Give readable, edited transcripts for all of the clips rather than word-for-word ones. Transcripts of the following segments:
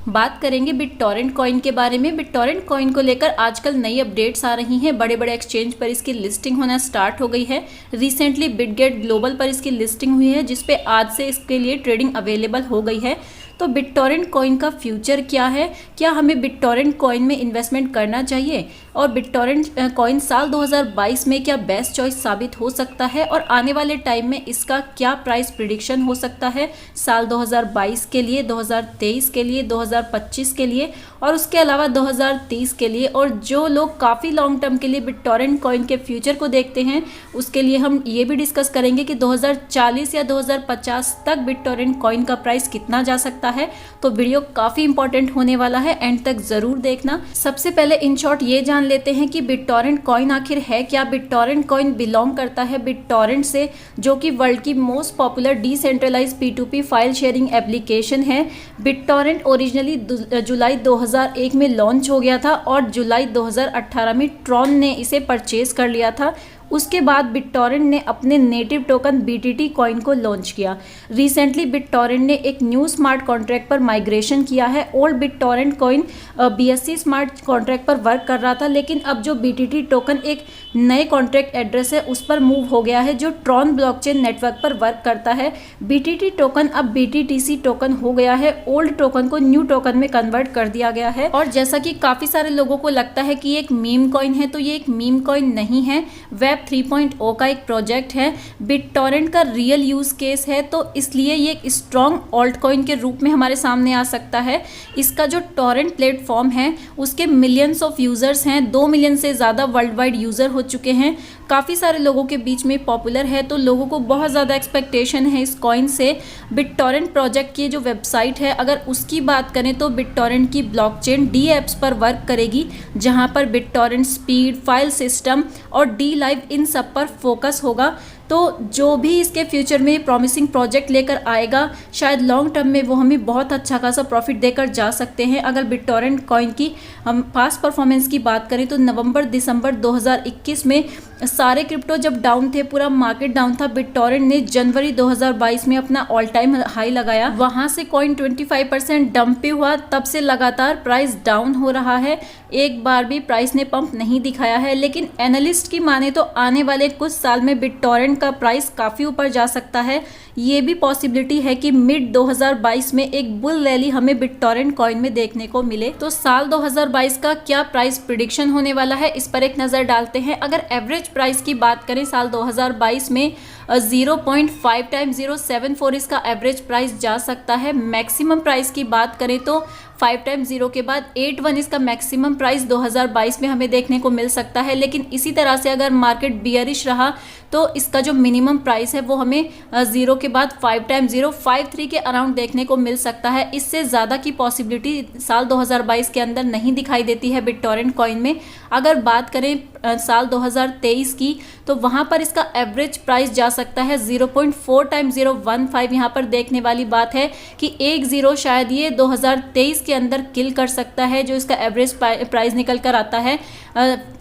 बात करेंगे बिटटॉरेंट कॉइन के बारे में। बिटटॉरेंट कॉइन को लेकर आजकल नई अपडेट्स आ रही हैं। बड़े बड़े एक्सचेंज पर इसकी लिस्टिंग होना स्टार्ट हो गई है। रिसेंटली बिटगेट ग्लोबल पर इसकी लिस्टिंग हुई है, जिसपे आज से इसके लिए ट्रेडिंग अवेलेबल हो गई है। तो बिटटॉरेंट कॉइन का फ्यूचर क्या है, क्या हमें बिटटॉरेंट कॉइन में इन्वेस्टमेंट करना चाहिए, और बिटटॉरेंट कॉइन साल 2022 में क्या बेस्ट चॉइस साबित हो सकता है, और आने वाले टाइम में इसका क्या प्राइस प्रिडिक्शन हो सकता है साल 2022 के लिए, 2023 के लिए, 2025 के लिए, और उसके अलावा 2030 के लिए। और जो लोग काफ़ी लॉन्ग टर्म के लिए बिटटॉरेंट कॉइन के फ्यूचर को देखते हैं, उसके लिए हम ये भी डिस्कस करेंगे कि 2040 या 2050 तक बिटटॉरेंट कॉइन का प्राइस कितना जा सकता है। तो वीडियो काफ़ी इंपॉर्टेंट होने वाला है, एंड तक ज़रूर देखना। सबसे पहले इन शॉर्ट ये जान लेते हैं कि बिटटॉरेंट कॉइन आखिर है क्या। बिटटॉरेंट कॉइन बिलोंग करता है बिटटॉरेंट से, जो कि वर्ल्ड की most popular decentralize P2P file sharing application है। बिटटॉरेंट ओरिजिनली जुलाई 2001 में लॉन्च हो गया था, और जुलाई 2018 में ट्रॉन ने इसे परचेज कर लिया था। उसके बाद बिटटॉरेंट ने अपने नेटिव टोकन BTT कॉइन को लॉन्च किया। रिसेंटली बिटटॉरेंट ने एक न्यू स्मार्ट कॉन्ट्रैक्ट पर माइग्रेशन किया है। Old BitTorrent coin BSC smart contract पर वर्क कर रहा था, लेकिन अब जो BTT टोकन एक नए कॉन्ट्रैक्ट एड्रेस है उस पर मूव हो गया है, जो ट्रॉन ब्लॉकचेन नेटवर्क पर वर्क करता है। BTT टोकन अब BTTC टोकन हो गया है। ओल्ड टोकन को न्यू टोकन में कन्वर्ट कर दिया गया है। और जैसा कि काफ़ी सारे लोगों को लगता है कि ये एक मीम कॉइन है, तो ये एक मीम कॉइन नहीं है। वेब 3.0 का एक प्रोजेक्ट है। बिटटॉरेंट का रियल यूज़ केस है, तो इसलिए ये एक स्ट्रॉन्ग ऑल्ट कॉइन के रूप में हमारे सामने आ सकता है। इसका जो टॉरेंट प्लेटफॉर्म है उसके मिलियंस ऑफ यूज़र्स हैं, 2 मिलियन से ज़्यादा वर्ल्ड वाइड यूज़र हो चुके हैं। काफ़ी सारे लोगों के बीच में पॉपुलर है, तो लोगों को बहुत ज़्यादा एक्सपेक्टेशन है इस कॉइन से। बिटटॉरेंट प्रोजेक्ट की जो वेबसाइट है, अगर उसकी बात करें तो बिटटॉरेंट की ब्लॉकचेन डी एप्स पर वर्क करेगी, जहां पर बिटटॉरेंट स्पीड, फाइल सिस्टम और डी लाइव इन सब पर फोकस होगा। तो जो भी इसके फ्यूचर में प्रॉमिसिंग प्रोजेक्ट लेकर आएगा, शायद लॉन्ग टर्म में वो हमें बहुत अच्छा खासा प्रॉफिट देकर जा सकते हैं। अगर बिटटॉरेंट कॉइन की हम पास्ट परफॉर्मेंस की बात करें तो नवंबर दिसंबर 2021 में सारे क्रिप्टो जब डाउन थे, पूरा मार्केट डाउन था, बिटटॉरेंट ने जनवरी 2022 में अपना ऑल टाइम हाई लगाया। वहां से कॉइन 25% डंप पे हुआ, तब से लगातार प्राइस डाउन हो रहा है। एक बार भी प्राइस ने पंप नहीं दिखाया है, लेकिन एनालिस्ट की माने तो आने वाले कुछ साल में बिटटॉरेंट का प्राइस काफ़ी ऊपर जा सकता है। ये भी पॉसिबिलिटी है कि मिड 2022 में एक बुल रैली हमें बिटटॉरेंट कॉइन में देखने को मिले। तो साल 2022 का क्या प्राइस प्रिडिक्शन होने वाला है, इस पर एक नज़र डालते हैं। अगर एवरेज प्राइस की बात करें साल 2022 में 0.5 टाइम 074 इसका एवरेज प्राइस जा सकता है। मैक्सिमम प्राइस की बात करें तो 5 टाइम 0 के बाद 81 इसका मैक्सिमम प्राइस 2022 में हमें देखने को मिल सकता है। लेकिन इसी तरह से अगर मार्केट बियरिश रहा तो इसका जो मिनिमम प्राइस है वो हमें 0 के बाद 5 टाइम 053 के अराउंड देखने को मिल सकता है। इससे ज़्यादा की पॉसिबिलिटी साल 2022 के अंदर नहीं दिखाई देती है बिटटॉरेंट कॉइन में। अगर बात करें साल 2023 की, तो वहाँ पर इसका एवरेज प्राइस जा सकता है 0.4 टाइम 015। यहाँ पर देखने वाली बात है कि एक ज़ीरो शायद ये 2023 के अंदर किल कर सकता है, जो इसका एवरेज प्राइस निकल कर आता है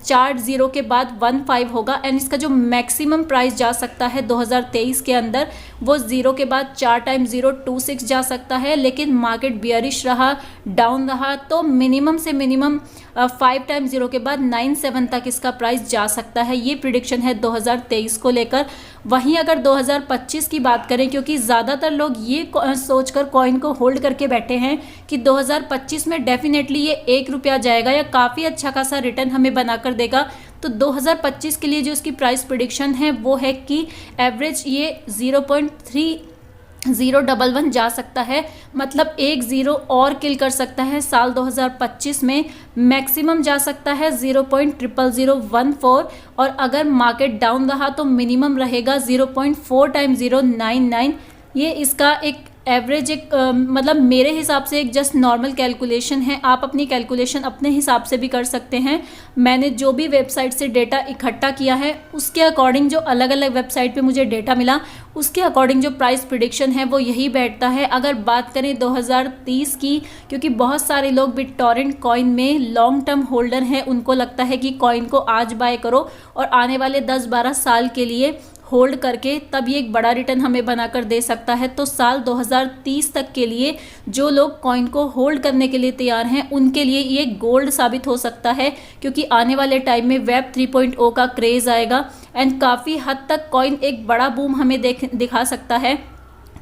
4 0 के बाद 15 होगा। एंड इसका जो मैक्सिमम प्राइस जा सकता है 2023 के अंदर, वो 0 के बाद 4 टाइम 026 जा सकता है। लेकिन मार्केट बियरिश रहा, डाउन रहा, तो मिनिमम से मिनिमम 5 टाइम 0 के बाद 97 तक इसका प्राइस जा सकता है। ये प्रिडिक्शन है 2023 को लेकर। वहीं अगर 2025 की बात करें, क्योंकि ज़्यादातर लोग ये सोचकर कॉइन को होल्ड करके बैठे हैं कि 2025 में डेफिनेटली ये 1 रुपया जाएगा या काफ़ी अच्छा खासा रिटर्न हमें बनाकर देगा, तो 2025 के लिए जो इसकी प्राइस प्रिडिक्शन है वो है कि एवरेज ये 0.3011 जा सकता है। मतलब एक ज़ीरो और किल कर सकता है साल 2025 में। मैक्सिमम जा सकता है 0.00014, और अगर मार्केट डाउन रहा तो मिनिमम रहेगा 0.4 टाइम 099। ये इसका एक एवरेज एक मतलब मेरे हिसाब से एक जस्ट नॉर्मल कैलकुलेशन है। आप अपनी कैलकुलेशन अपने हिसाब से भी कर सकते हैं। मैंने जो भी वेबसाइट से डेटा इकट्ठा किया है उसके अकॉर्डिंग, जो अलग अलग वेबसाइट पे मुझे डेटा मिला उसके अकॉर्डिंग जो प्राइस प्रिडिक्शन है वो यही बैठता है। अगर बात करें 2030 की, क्योंकि बहुत सारे लोग बिटटॉरेंट कॉइन में लॉन्ग टर्म होल्डर हैं, उनको लगता है कि कॉइन को आज बाय करो और आने वाले 10-12 साल के लिए होल्ड करके, तब ये एक बड़ा रिटर्न हमें बनाकर दे सकता है। तो साल 2030 तक के लिए जो लोग कॉइन को होल्ड करने के लिए तैयार हैं उनके लिए ये गोल्ड साबित हो सकता है, क्योंकि आने वाले टाइम में वेब 3.0 का क्रेज आएगा एंड काफ़ी हद तक कॉइन एक बड़ा बूम हमें दिखा सकता है।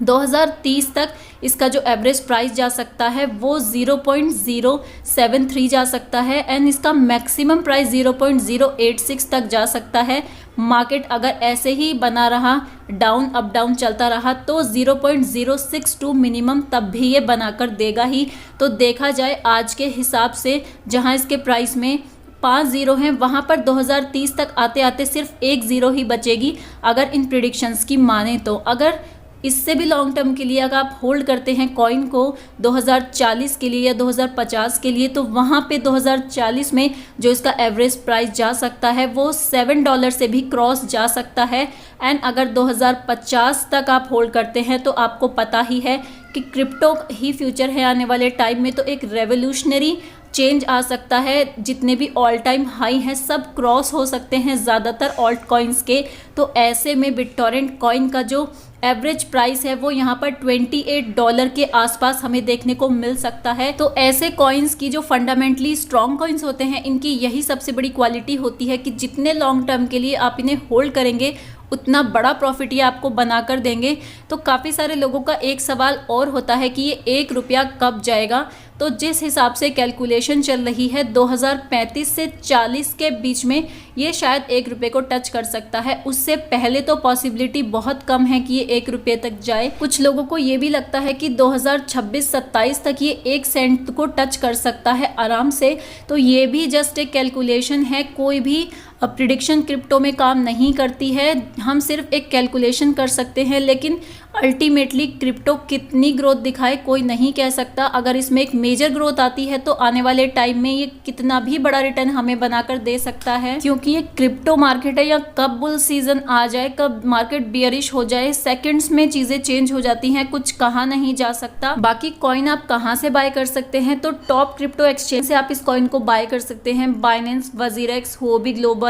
2030 तक इसका जो एवरेज प्राइस जा सकता है वो 0.073 जा सकता है एंड इसका मैक्सिमम प्राइस 0.086 तक जा सकता है। मार्केट अगर ऐसे ही बना रहा, डाउन अप डाउन चलता रहा, तो 0.062 मिनिमम तब भी ये बनाकर देगा ही। तो देखा जाए आज के हिसाब से जहां इसके प्राइस में 5 जीरो हैं, वहाँ पर 2030 तक आते आते सिर्फ 1 जीरो ही बचेगी अगर इन प्रिडिक्शंस की माने तो। अगर इससे भी लॉन्ग टर्म के लिए अगर आप होल्ड करते हैं कॉइन को 2040 के लिए या 2050 के लिए, तो वहाँ पे 2040 में जो इसका एवरेज प्राइस जा सकता है वो $7 से भी क्रॉस जा सकता है। एंड अगर 2050 तक आप होल्ड करते हैं तो आपको पता ही है कि क्रिप्टो ही फ्यूचर है आने वाले टाइम में, तो एक रेवोल्यूशनरी चेंज आ सकता है। जितने भी ऑल टाइम हाई हैं सब क्रॉस हो सकते हैं ज़्यादातर ऑल्ट कॉइन्स के। तो ऐसे में बिटटॉरेंट कॉइन का जो एवरेज प्राइस है वो यहाँ पर $28 के आसपास हमें देखने को मिल सकता है। तो ऐसे कॉइन्स की जो फंडामेंटली स्ट्रॉन्ग कॉइन्स होते हैं, इनकी यही सबसे बड़ी क्वालिटी होती है कि जितने लॉन्ग टर्म के लिए आप इन्हें होल्ड करेंगे उतना बड़ा प्रॉफिट ये आपको बनाकर देंगे। तो काफ़ी सारे लोगों का एक सवाल और होता है कि ये ₹1 कब जाएगा। तो जिस हिसाब से कैलकुलेशन चल रही है 2035 से 40 के बीच में ये शायद ₹1 को टच कर सकता है। उससे पहले तो पॉसिबिलिटी बहुत कम है कि ये ₹1 तक जाए। कुछ लोगों को ये भी लगता है कि 2026-27 तक ये 1 सेंट को टच कर सकता है आराम से। तो ये भी जस्ट एक कैलकुलेशन है, कोई भी प्रिडिक्शन क्रिप्टो में काम नहीं करती है। हम सिर्फ एक कैलकुलेशन कर सकते हैं, लेकिन अल्टीमेटली क्रिप्टो कितनी ग्रोथ दिखाए कोई नहीं कह सकता। अगर इसमें एक मेजर ग्रोथ आती है तो आने वाले टाइम में ये कितना भी बड़ा रिटर्न हमें बनाकर दे सकता है, क्योंकि ये क्रिप्टो मार्केट है। या कब बुल सीजन आ जाए, कब मार्केट बियरिश हो जाए, सेकंड्स में चीजें चेंज हो जाती हैं, कुछ कहा नहीं जा सकता। बाकी कॉइन आप कहाँ से बाय कर सकते हैं, तो टॉप क्रिप्टो एक्सचेंज से आप इस कॉइन को बाय कर सकते हैं। Binance, WazirX, Huobi global,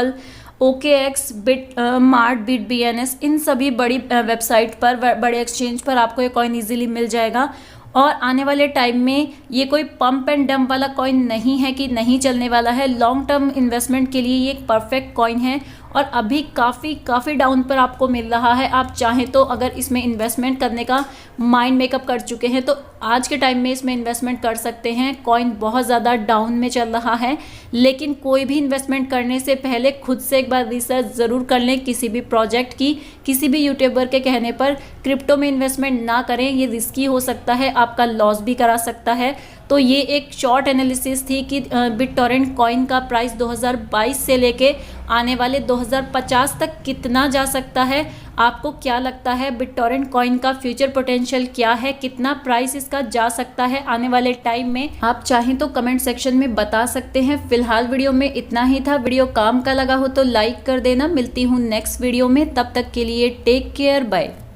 OKX, mart, BitBNS, इन सभी बड़ी वेबसाइट पर, बड़े एक्सचेंज पर आपको ये कॉइन इजीली मिल जाएगा। और आने वाले टाइम में ये कोई पंप एंड डंप वाला कॉइन नहीं है कि नहीं चलने वाला है। लॉन्ग टर्म इन्वेस्टमेंट के लिए ये एक परफेक्ट कॉइन है और अभी काफ़ी डाउन पर आपको मिल रहा है। आप चाहें तो अगर इसमें इन्वेस्टमेंट करने का माइंड मेकअप कर चुके हैं तो आज के टाइम में इसमें इन्वेस्टमेंट कर सकते हैं। कॉइन बहुत ज़्यादा डाउन में चल रहा है, लेकिन कोई भी इन्वेस्टमेंट करने से पहले खुद से एक बार रिसर्च ज़रूर कर लें किसी भी प्रोजेक्ट की। किसी भी यूट्यूबर के कहने पर क्रिप्टो में इन्वेस्टमेंट ना करें, ये रिस्की हो सकता है, आपका लॉस भी करा सकता है। तो ये एक शॉर्ट एनालिसिस थी कि बिटटॉरेंट कॉइन का प्राइस 2022 से लेके आने वाले 2050 तक कितना जा सकता है। आपको क्या लगता है बिटटॉरेंट कॉइन का फ्यूचर पोटेंशियल क्या है, कितना प्राइस इसका जा सकता है आने वाले टाइम में? आप चाहें तो कमेंट सेक्शन में बता सकते हैं। फिलहाल वीडियो में इतना ही था। वीडियो काम का लगा हो तो लाइक कर देना। मिलती हूँ नेक्स्ट वीडियो में, तब तक के लिए टेक केयर, बाय।